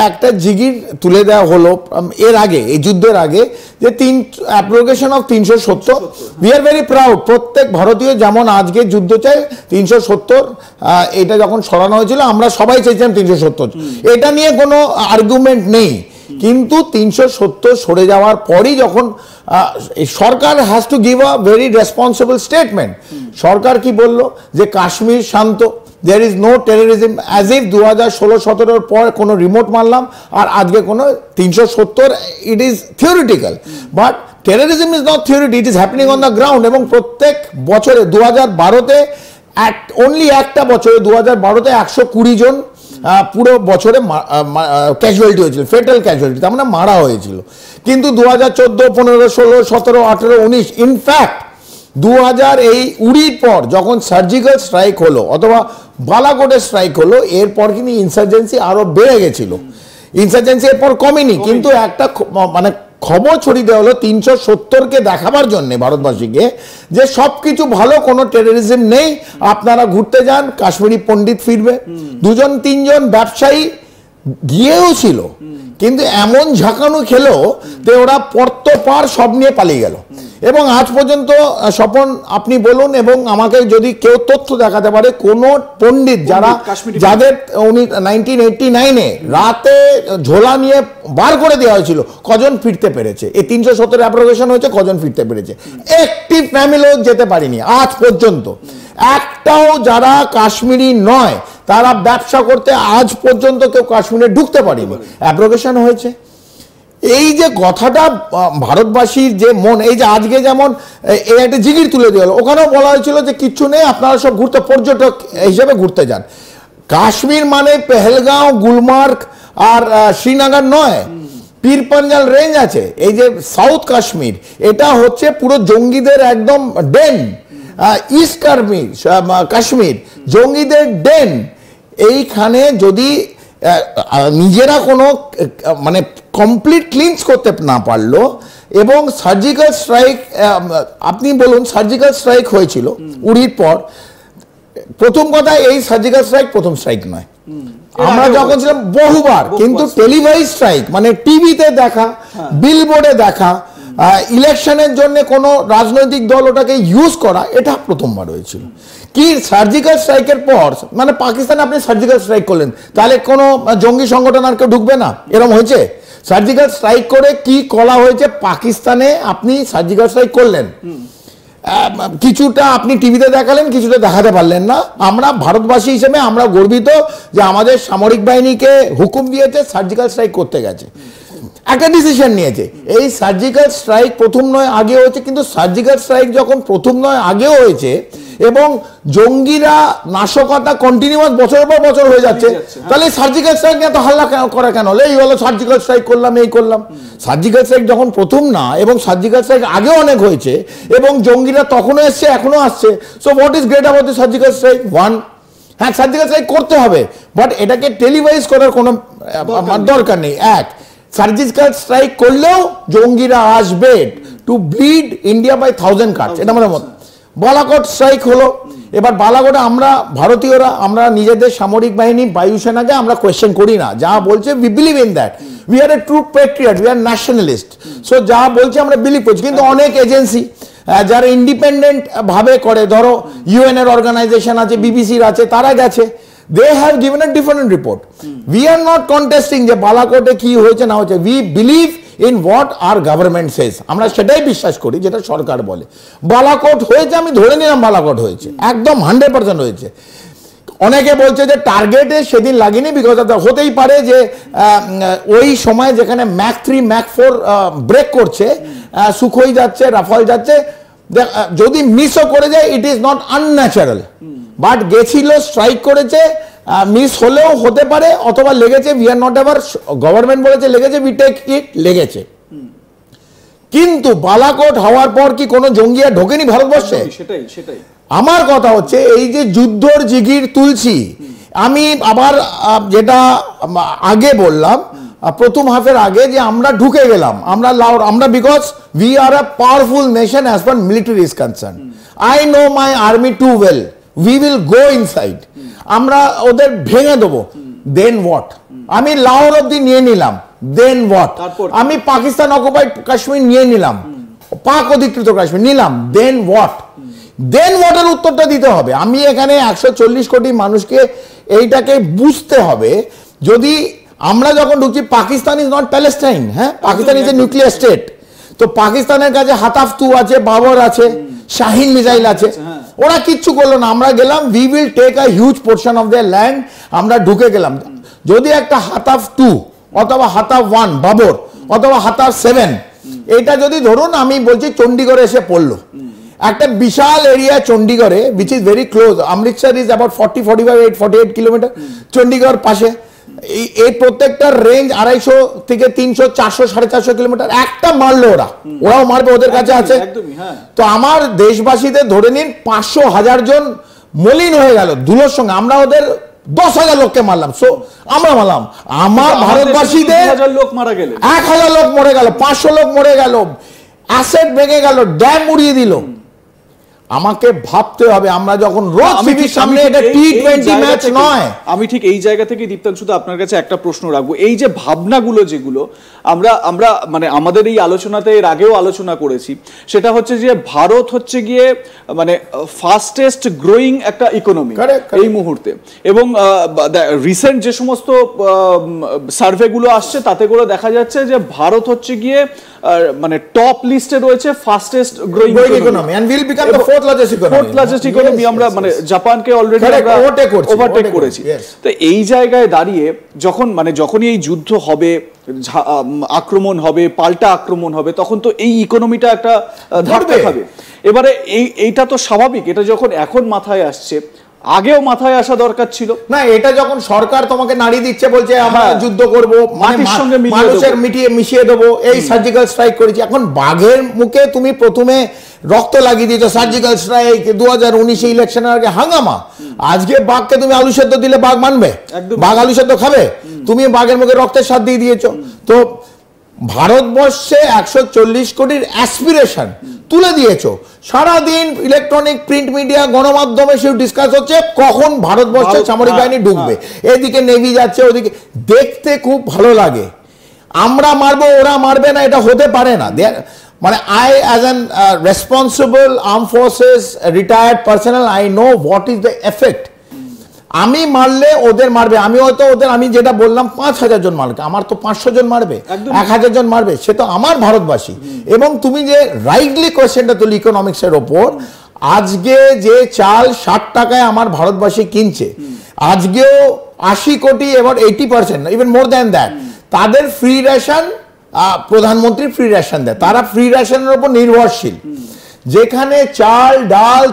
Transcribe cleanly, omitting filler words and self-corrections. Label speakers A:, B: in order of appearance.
A: একটা জিগির তুলে দেওয়া হলো এর আগে, এই যুদ্ধের আগে, যে application of 370। We are very proud, প্রত্যেক ভারতীয় যেমন আজকে যুদ্ধ চায় 370, এটা যখন সরানো হয়েছিল আমরা সবাই চাইছিলাম 370, এটা নিয়ে কোনো আর্গুমেন্ট নেই। কিন্তু 370 সরে যাওয়ার পরই যখন সরকার has to give a very responsible statement. সরকার কি বলল যে কাশ্মীর শান্ত, there is no terrorism, as if 2016-17 পর কোনো রিমোট মারলাম আর আজকে কোনো 370, it is theoretical, but terrorism is not theory, it is happening on the ground। এবং প্রত্যেক বছরে 2012-তে অনলি একটা বছরে 2012-তে 120 জন পুরো বছরে ক্যাজুয়ালিটি হয়েছিল, ফেটাল ক্যাজুয়ালিটি, তার মানে মারা হয়েছিল। কিন্তু 2014, 15, 16, 17, 18, 19, ইনফ্যাক্ট 2000 এই উড়ির পর যখন সার্জিক্যাল স্ট্রাইক হলো অথবা বালাকোটের স্ট্রাইক হলো, এরপর কিন্তু ইনসার্জেন্সি আরো বেড়ে গেছিল। ইনসার্জেন্সি এরপর কমেনি, কিন্তু একটা মানে খবর ছড়িয়ে দেওয়া হলো 370-কে দেখাবার জন্য ভারতবাসীকে যে সবকিছু ভালো, কোনো টেরোরিজম নেই, আপনারা ঘুরতে যান, কাশ্মীরি পণ্ডিত ফিরবে। 2-3 ব্যবসায়ী গিয়েও ছিল, কিন্তু এমন ঝাঁকানো খেলো যে ওরা পর্তপার সব নিয়ে পালিয়ে গেল। এবং আজ পর্যন্ত স্বপন আপনি বলুন, এবং আমাকে যদি কেউ তথ্য দেখাতে পারে কোন পণ্ডিত যাদের 1989-এ রাতে ঝোলা নিয়ে বার করে দেওয়া হয়েছিল, কজন ফিরতে পেরেছে? এই 370 অ্যাপ্লিকেশন হয়েছে, কজন ফিরতে পেরেছে? একটি ফ্যামিলিও যেতে পারেনি আজ পর্যন্ত। একটাও যারা কাশ্মীরি নয় তারা ব্যবসা করতে আজ পর্যন্ত কেউ কাশ্মীরে ঢুকতে পারেনি, অ্যাপ্লিকেশন হয়েছে। এই যে কথাটা ভারতবাসীর যে মন, এই যে আজকে যেমন এই একটা জিগির তুলে দেওয়া হলো, ওখানেও বলা হয়েছিল যে কিচ্ছু নেই, আপনারা সব ঘুরতে, পর্যটক হিসেবে ঘুরতে যান। কাশ্মীর মানে পেহেলগাঁও, গুলমার্গ আর শ্রীনগর নয়, পীর পাঞ্জাল রেঞ্জ আছে। এই যে সাউথ কাশ্মীর, এটা হচ্ছে পুরো জঙ্গিদের একদম ডেন। ইস্ট কাশ্মীর জঙ্গিদের ডেন। এইখানে যদি নিজেরা কোনো মানে কমপ্লিট ক্লিনস করতে না পারলো, এবং সার্জিক্যাল স্ট্রাইক, আপনি বলুন সার্জিক্যাল স্ট্রাইক হয়েছিল উড়ির পর। প্রথম কথা, এই সার্জিক্যাল স্ট্রাইক প্রথম স্ট্রাইক নয়, আমরা যখন ছিলাম বহুবার, কিন্তু টেলিভাইজ স্ট্রাইক মানে টিভিতে দেখা, বিলবোর্ডে দেখা, ইলেকশনের জন্য কোনো রাজনৈতিক দল ওটাকে ইউজ করা, এটা প্রথমবার হয়েছিল। কি সার্জিক্যাল স্ট্রাইকের পর মানে পাকিস্তানে আপনি সার্জিক্যাল স্ট্রাইক করলেন, তাহলে কোনো জঙ্গি সংগঠন আর কেউ ঢুকবে না, এরকম হয়েছে? সার্জিক্যাল স্ট্রাইক করে কি করা হয়েছে পাকিস্তানে? আপনি সার্জিক্যাল স্ট্রাইক করলেন, কিছুটা আপনি টিভিতে দেখালেন, কিছুটা দেখাতে পারলেন না। আমরা ভারতবাসী হিসেবে আমরা গর্বিত যে আমাদের সামরিক বাহিনীকে হুকুম দিয়েছে সার্জিক্যাল স্ট্রাইক করতে গেছে, একটা ডিসিশন নিয়েছে। এই সার্জিক্যাল স্ট্রাইক প্রথম নয় আগে হয়েছে, কিন্তু সার্জিক্যাল স্ট্রাইক যখন প্রথম নয় আগেও হয়েছে এবং জঙ্গিরা নাশকতা কন্টিনিউয়াস বছরের পর বছর হয়ে যাচ্ছে, তাহলে সার্জিক্যাল স্ট্রাইক নিয়ে তো হাল্লা করা কেন? এই হলো সার্জিক্যাল স্ট্রাইক করলাম, এই করলাম। সার্জিক্যাল স্ট্রাইক যখন প্রথম না, এবং সার্জিক্যাল স্ট্রাইক আগেও অনেক হয়েছে, এবং জঙ্গিরা তখনও এসছে, এখনো আসছে। So what is great about the surgical strike? One, হ্যাঁ সার্জিক্যাল স্ট্রাইক করতে হবে, বাট এটাকে টেলিভাইজ করার কোনো দরকার নেই। এক, সার্জিক্যাল স্ট্রাইক করলেও জঙ্গিরা আসবে to bleed India by 1000 cuts, এটা আমাদের মত। বালাকোট স্ট্রাইক হলো, এবার বালাকোটে আমরা ভারতীয়রা, আমরা নিজেদের সামরিক বাহিনী বায়ুসেনাকে আমরা কোয়েশ্চেন করি না, যা বলছে we believe in that, we are a true Patriot, we are nationalist. So যা বলছে আমরা বিলিভ করছি, কিন্তু অনেক এজেন্সি যারা ইন্ডিপেন্ডেন্ট ভাবে করে, ধরো ইউএন এর অর্গানাইজেশন আছে, বিবিসির আছে, তারা গেছে, they have given a different report. We are not contesting যে বালাকোটে কি হয়েছে না হয়েছে, we believe in what our government says, আমরা সেটাই বিশ্বাস করি যেটা সরকার বলে। বালাকোট হয়েছে, আমি ধরে নিলাম বালাকোট হয়েছে, একদম 100% হয়েছে। অনেকে বলছে যে টার্গেটে সেদিন লাগেনি, বিকজ হতেই পারে যে ওই সময় যেখানে ম্যাক 3 ম্যাক 4 ব্রেক করছে, সুখোই যাচ্ছে, রাফাল যাচ্ছে, যদি মিসও করে যায় it is not unnatural, but গেছিল, স্ট্রাইক করেছে, মিস হলেও হতে পারে, অথবা লেগেছে, we are not ever, government বলেছে লেগেছে, উই টেক ইট, লেগেছে। কিন্তু বালাকোট হওয়ার পর কি কোনো জঙ্গিয়া ঢোকেনি ভারতবর্ষে? সেটাই আমার কথা হচ্ছে, এই যে যুদ্ধর জিগির তুলছি, আমি আবার যেটা আগে বললাম প্রথম হাফের আগে, যে আমরা ঢুকে গেলাম, আমরা because we are a powerful nation as far military is concern. I know my army too well, we will go inside, আমরা ওদের ভেঙে দেবো। Then what? আমি লাহোর অব্দি নিয়ে নিলাম, দেন হোয়াট? আমি পাকিস্তান অকুপাইড কাশ্মীর নিয়ে নিলাম, পাক অধিকৃত কাশ্মীর নিলাম, দেন হোয়াট? দেন হোয়াটের উত্তরটা দিতে হবে। আমি এখানে 140 কোটি মানুষকে এইটাকে বুঝতে হবে। যদি আমরা যখন ঢুকছি, পাকিস্তান ইজ নট প্যালেস্টাইন, হ্যাঁ, Pakistan is a nuclear state. তো পাকিস্তানের কাছে হাতাফ 2 আছে, বাবর আছে, শাহিন মিসাইল আছে, ওরা কিচ্ছু করলো না। আমরা গেলাম, we will take a huge portion of their land, আমরা ঢুকে গেলাম। যদি একটা হাতাফ 2 অথবা হাতাফ 1 বাবর অথবা হাতাফ 7, এটা যদি ধরুন আমি বলছি চণ্ডীগড়ে এসে পড়লো, একটা বিশাল এরিয়া চণ্ডীগড়ে, which is very close, Amritsar is about 48 kilometre, Chandigarh পাশে। এই প্রত্যেকটার রেঞ্জ 250 থেকে 300, 400, 450 কিলোমিটার। একটা মারলো ওরাও মারবে, ওদের কাছে আছে। তো আমার দেশবাসীদের ধরে নিন 500,000 জন মলিন হয়ে গেল ধুলোর সঙ্গে। আমরা ওদের 10,000 লোককে মারলাম। সো আমরা মারলাম, আমার ভারতবাসীদের 1000 লোক মারা গেল, 1000 লোক মরে গেল, 500 লোক মরে গেল, অ্যাসেট ভেঙে গেল, ড্যাম উড়িয়ে দিল। আমাকে ভাবতে হবে, আমরা যখন রোজ টিভির সামনে, এটা টি20 ম্যাচ নয়।
B: আমি ঠিক এই জায়গা থেকে দীপ্তাংশু দা আপনার কাছে একটা প্রশ্ন রাখবো। এই যে ভাবনাগুলো যেগুলো আমরা মানে আমাদের এই আলোচনাতে এর আগেও আলোচনা করেছি, সেটা হচ্ছে যে ভারত হচ্ছে গিয়ে মানে ফাস্টেস্ট গ্রোয়িং একটা ইকোনমি এই মুহূর্তে, এবং রিসেন্ট যে সমস্ত সার্ভেগুলো আসছে তাতে করে দেখা যাচ্ছে যে ভারত হচ্ছে গিয়ে মানে টপ লিস্টে রয়েছে fastest growing economy,
A: and will become the fourth largest economy.
B: আমরা মানে জাপানকে অলরেডি আমরা ওভারটেক করেছি। তো এই জায়গায় দাঁড়িয়ে যখনই এই যুদ্ধ হবে, আক্রমণ হবে, পাল্টা আক্রমণ হবে, তখন তো এই ইকোনমিটা একটা ধাক্কা খাবে। এবারে এইটা তো স্বাভাবিক, এটা যখন এখন মাথায় আসছে, আগেও মাথায় আসা দরকার ছিল
A: না। এটা যখন সরকার তোমাকে নাড়ি দিচ্ছে, বলছে আমরা যুদ্ধ করবো, মাটির সঙ্গে মানুষের মিশিয়ে দেবো, এই সার্জিক্যাল স্ট্রাইক করেছি। এখন বাঘের মুখে তুমি প্রথমে রক্ত লাগিয়ে দিয়েছো, সার্জিক্যাল স্ট্রাইক 2019 ইলেকশনের আগে হাঙ্গামা। আজকে বাঘকে তুমি আলু সেদ্ধ দিলে বাঘ মানবে? বাঘ আলু সেদ্ধ খাবে? তুমি বাঘের মুখে রক্তের স্বাদ দিয়ে দিয়েছো। তো ভারতবর্ষে 140 কোটির অ্যাসপিরেশন তুলে দিয়েছো। সারাদিন ইলেকট্রনিক, প্রিন্ট মিডিয়া, গণমাধ্যমে সেও ডিসকাস হচ্ছে কখন ভারতবর্ষে সামরিক বাহিনী ঢুকবে। এদিকে নেভি যাচ্ছে, ওদিকে দেখতে খুব ভালো লাগে। আমরা মারবো, ওরা মারবে না, এটা হতে পারে না। মানে I as an responsible armed forces retired personnel, I know what is the effect. আমি মারলে ওদের মারবে, আমি হয়তো ওদের, আমি যেটা বললাম 5,000 জন মারবে, আমার তো 500 জন মারবে, 1000 জন মারবে, সে তো আমার ভারতবাসী। এবং তুমি যে রাইটলি কোয়েশ্চেনটা তুলি ইকোনমিক্সের ওপর, আজকে যে চাল 60 টাকায় আমার ভারতবাসী কিনছে, আজকেও 80 কোটি, এবার 80%, ইভেন মোর দ্যান দ্যাট, তাদের ফ্রি রেশন, প্রধানমন্ত্রী ফ্রি রেশন দেয়, তারা ফ্রি রেশনের উপর নির্ভরশীল। যেখানে চাল, ডাল